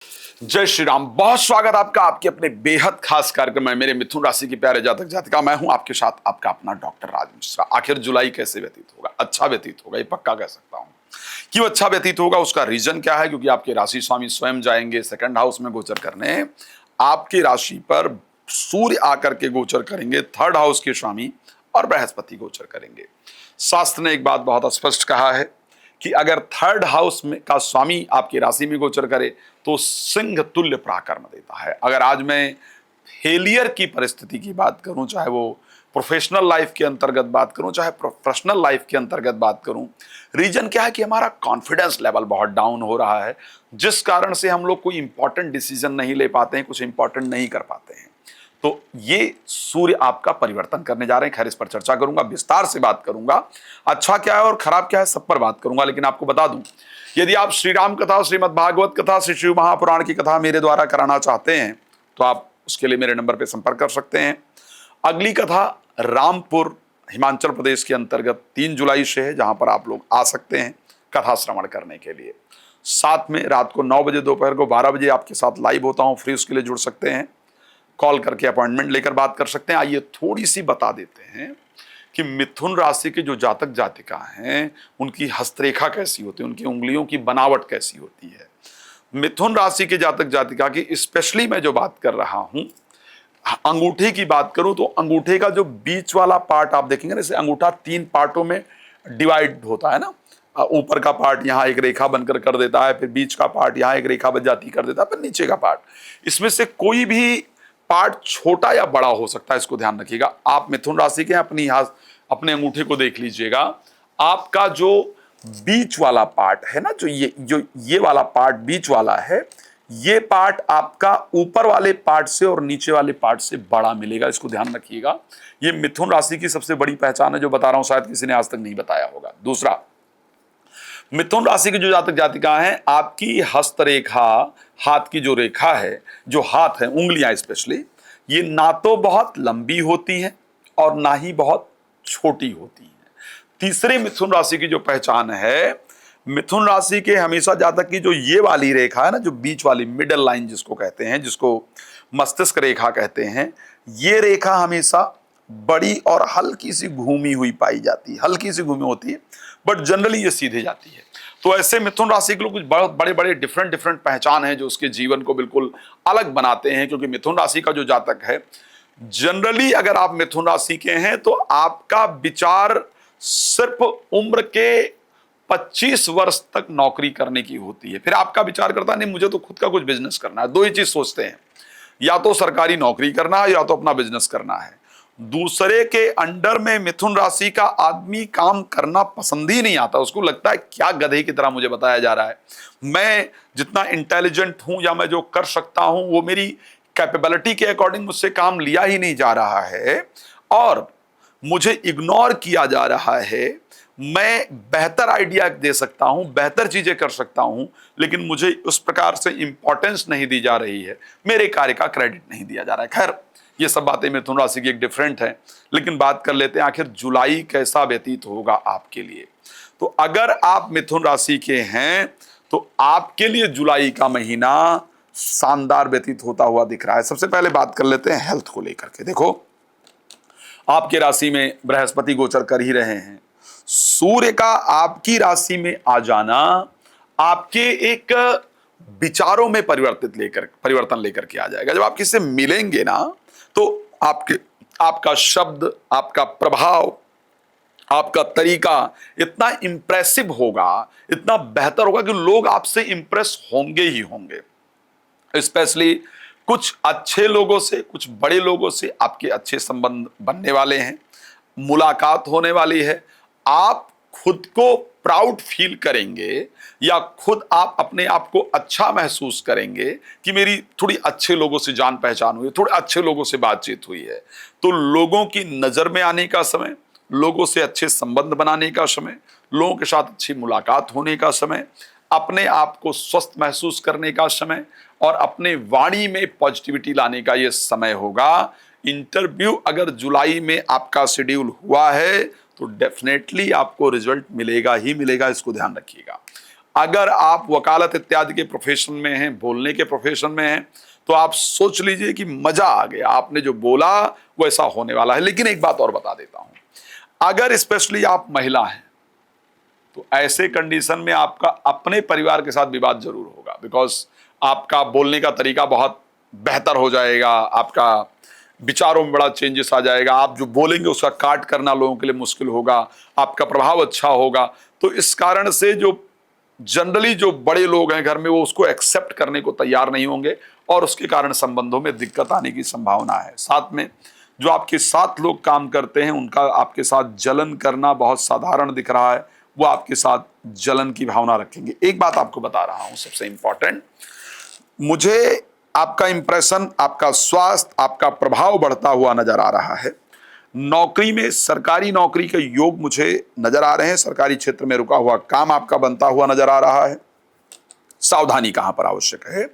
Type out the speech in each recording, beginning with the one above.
जय श्री राम। बहुत स्वागत आपका आपके अपने बेहद खास कार्यक्रम है मेरे मिथुन राशि की प्यारे जातक जातिका। मैं हूं आपके साथ आपका अपना डॉक्टर राज मिश्रा। आखिर जुलाई कैसे व्यतीत होगा? अच्छा व्यतीत होगा, ये पक्का कह सकता हूं। क्यों अच्छा व्यतीत होगा, उसका रीजन क्या है? क्योंकि आपके राशि स्वामी स्वयं जाएंगे सेकंड हाउस में गोचर करने। आपकी राशि पर सूर्य आकर के गोचर करेंगे, थर्ड हाउस के स्वामी, और बृहस्पति गोचर करेंगे। शास्त्र ने एक बात बहुत स्पष्ट कहा है कि अगर थर्ड हाउस में का स्वामी आपकी राशि में गोचर करे तो सिंह तुल्य पराक्रम देता है। अगर आज मैं फेलियर की परिस्थिति की बात करूं, चाहे वो प्रोफेशनल लाइफ के अंतर्गत बात करूं, चाहे प्रोफेशनल लाइफ के अंतर्गत बात करूं, रीजन क्या है कि हमारा कॉन्फिडेंस लेवल बहुत डाउन हो रहा है, जिस कारण से हम लोग कोई इंपॉर्टेंट डिसीजन नहीं ले पाते हैं, कुछ इंपॉर्टेंट नहीं कर पाते हैं। तो ये सूर्य आपका परिवर्तन करने जा रहे हैं। खैर, इस पर चर्चा करूंगा, विस्तार से बात करूंगा, अच्छा क्या है और खराब क्या है सब पर बात करूंगा। लेकिन आपको बता दूं, यदि आप श्री राम कथा, श्रीमद् भागवत कथा, श्री शिव महापुराण की कथा मेरे द्वारा कराना चाहते हैं तो आप उसके लिए मेरे नंबर पर संपर्क कर सकते हैं। अगली कथा रामपुर हिमाचल प्रदेश के अंतर्गत 3 जुलाई से है, जहां पर आप लोग आ सकते हैं कथा श्रवण करने के लिए। साथ में रात को 9 बजे, दोपहर को 12 बजे आपके साथ लाइव होता हूं, फ्री, उसके लिए जुड़ सकते हैं, कॉल करके अपॉइंटमेंट लेकर बात कर सकते हैं। आइए थोड़ी सी बता देते हैं कि मिथुन राशि के जो जातक जातिका हैं उनकी हस्तरेखा कैसी होती है, उनकी उंगलियों की बनावट कैसी होती है। मिथुन राशि के जातक जातिका की स्पेशली मैं जो बात कर रहा हूं, अंगूठे की बात करूं तो अंगूठे का जो बीच वाला पार्ट आप देखेंगे ना, जैसे अंगूठा 3 पार्टों में डिवाइड होता है ना, ऊपर का पार्ट यहाँ एक रेखा बनकर कर देता है, फिर बीच का पार्ट यहाँ एक रेखा बन जाती कर देता है, फिर नीचे का पार्ट। इसमें से कोई भी पार्ट छोटा या बड़ा हो सकता है, इसको ध्यान रखिएगा। आप मिथुन राशि के अपने अंगूठे को देख लीजिएगा। आपका जो बीच वाला पार्ट है ना, जो ये वाला पार्ट बीच वाला है, ये पार्ट आपका ऊपर वाले पार्ट से और नीचे वाले पार्ट से बड़ा मिलेगा, इसको ध्यान रखिएगा। ये मिथुन राशि की सबसे बड़ी पहचान है, जो बता रहा हूं शायद किसी ने आज तक नहीं बताया होगा। दूसरा, मिथुन राशि की जो जातक जातिका हैं, आपकी हस्तरेखा, हाथ की जो रेखा है, जो हाथ है, उंगलियां स्पेशली, ये ना तो बहुत लंबी होती हैं और ना ही बहुत छोटी होती हैं। तीसरे मिथुन राशि की जो पहचान है, मिथुन राशि के हमेशा जातक की जो ये वाली रेखा है ना, जो बीच वाली मिडल लाइन जिसको कहते हैं, जिसको मस्तिष्क रेखा कहते हैं, ये रेखा हमेशा बड़ी और हल्की सी घूमी हुई पाई जाती है। हल्की सी घूमी होती है, बट जनरली ये सीधे जाती है। तो ऐसे मिथुन राशि के लोग कुछ बड़े बड़े डिफरेंट पहचान है जो उसके जीवन को बिल्कुल अलग बनाते हैं। क्योंकि मिथुन राशि का जो जातक है, जनरली अगर आप मिथुन राशि के हैं तो आपका विचार सिर्फ उम्र के 25 वर्ष तक नौकरी करने की होती है। फिर आपका विचार करता है नहीं, मुझे तो खुद का कुछ बिजनेस करना है। दो ही चीज सोचते हैं, या तो सरकारी नौकरी करना है या तो अपना बिजनेस करना है। दूसरे के अंडर में मिथुन राशि का आदमी काम करना पसंद ही नहीं आता। उसको लगता है क्या गधे की तरह मुझे बताया जा रहा है, मैं जितना इंटेलिजेंट हूं या मैं जो कर सकता हूं वो मेरी कैपेबिलिटी के अकॉर्डिंग मुझसे काम लिया ही नहीं जा रहा है और मुझे इग्नोर किया जा रहा है। मैं बेहतर आइडिया दे सकता हूं, बेहतर चीजें कर सकता हूं, लेकिन मुझे उस प्रकार से इंपॉर्टेंस नहीं दी जा रही है, मेरे कार्य का क्रेडिट नहीं दिया जा रहा है। खैर, ये सब बातें मिथुन राशि की एक डिफरेंट है। लेकिन बात कर लेते हैं आखिर जुलाई कैसा व्यतीत होगा आपके लिए। तो अगर आप मिथुन राशि के हैं तो आपके लिए जुलाई का महीना शानदार व्यतीत होता हुआ दिख रहा है। सबसे पहले बात कर लेते हैं हेल्थ को लेकर के। देखो, आपके राशि में बृहस्पति गोचर कर ही रहे हैं। सूर्य का आपकी राशि में आ जाना आपके एक विचारों में परिवर्तन लेकर के आ जाएगा। जब आप किसी से मिलेंगे ना तो आपका शब्द, आपका प्रभाव, आपका तरीका इतना इंप्रेसिव होगा, इतना बेहतर होगा कि लोग आपसे इंप्रेस होंगे ही होंगे। स्पेशली कुछ अच्छे लोगों से, कुछ बड़े लोगों से आपके अच्छे संबंध बनने वाले हैं, मुलाकात होने वाली है। आप खुद को प्राउड फील करेंगे या खुद आप अपने आप को अच्छा महसूस करेंगे कि मेरी थोड़ी अच्छे लोगों से जान पहचान हुई, थोड़े अच्छे लोगों से बातचीत हुई है। तो लोगों की नजर में आने का समय, लोगों से अच्छे संबंध बनाने का समय, लोगों के साथ अच्छी मुलाकात होने का समय, अपने आप को स्वस्थ महसूस करने का समय और अपने वाणी में पॉजिटिविटी लाने का ये समय होगा। इंटरव्यू अगर जुलाई में आपका शेड्यूल हुआ है तो डेफिनेटली आपको रिजल्ट मिलेगा ही मिलेगा, इसको ध्यान रखिएगा। अगर आप वकालत इत्यादि के प्रोफेशन में हैं, बोलने के प्रोफेशन में हैं, तो आप सोच लीजिए कि मजा आ गया, आपने जो बोला वो ऐसा होने वाला है। लेकिन एक बात और बता देता हूं, अगर स्पेशली आप महिला हैं तो ऐसे कंडीशन में आपका अपने परिवार के साथ विवाद जरूर होगा, बिकॉज आपका बोलने का तरीका बहुत बेहतर हो जाएगा, आपका विचारों में बड़ा चेंजेस आ जाएगा, आप जो बोलेंगे उसका काट करना लोगों के लिए मुश्किल होगा, आपका प्रभाव अच्छा होगा। तो इस कारण से जो जनरली जो बड़े लोग हैं घर में वो उसको एक्सेप्ट करने को तैयार नहीं होंगे और उसके कारण संबंधों में दिक्कत आने की संभावना है। साथ में जो आपके साथ लोग काम करते हैं उनका आपके साथ जलन करना बहुत साधारण दिख रहा है, वो आपके साथ जलन की भावना रखेंगे। एक बात आपको बता रहा हूं सबसे इंपॉर्टेंट, मुझे आपका इंप्रेशन, आपका स्वास्थ्य, आपका प्रभाव बढ़ता हुआ नजर आ रहा है। नौकरी में सरकारी नौकरी के योग मुझे नजर आ रहे हैं, सरकारी क्षेत्र में रुका हुआ काम आपका बनता हुआ नजर आ रहा है। सावधानी कहां पर आवश्यक है,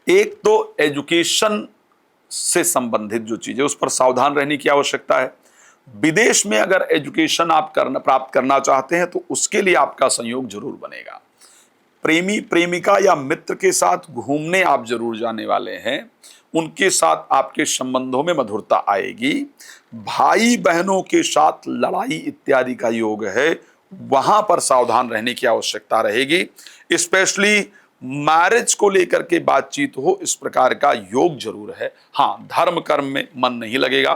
एक तो एजुकेशन से संबंधित जो चीजें उस पर सावधान रहने की आवश्यकता है। विदेश में अगर एजुकेशन आप प्राप्त करना चाहते हैं तो उसके लिए आपका संयोग जरूर बनेगा। प्रेमी प्रेमिका या मित्र के साथ घूमने आप जरूर जाने वाले हैं, उनके साथ आपके संबंधों में मधुरता आएगी। भाई बहनों के साथ लड़ाई इत्यादि का योग है, वहां पर सावधान रहने की आवश्यकता रहेगी। स्पेशली मैरिज को लेकर के बातचीत हो, इस प्रकार का योग जरूर है। हाँ, धर्म कर्म में मन नहीं लगेगा,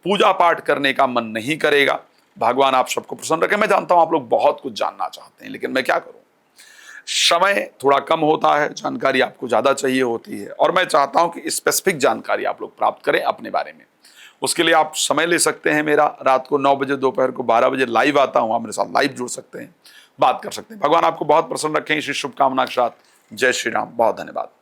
पूजा पाठ करने का मन नहीं करेगा। भगवान आप सबको प्रसन्न रखे। मैं जानता हूं आप लोग बहुत कुछ जानना चाहते हैं, लेकिन मैं क्या करूं, समय थोड़ा कम होता है, जानकारी आपको ज्यादा चाहिए होती है और मैं चाहता हूं कि स्पेसिफिक जानकारी आप लोग प्राप्त करें अपने बारे में। उसके लिए आप समय ले सकते हैं मेरा, रात को 9 बजे, दोपहर को 12 बजे लाइव आता हूं, आप मेरे साथ लाइव जुड़ सकते हैं, बात कर सकते हैं। भगवान आपको बहुत प्रसन्न रखें, इसी शुभकामना के साथ जय श्री राम। बहुत धन्यवाद।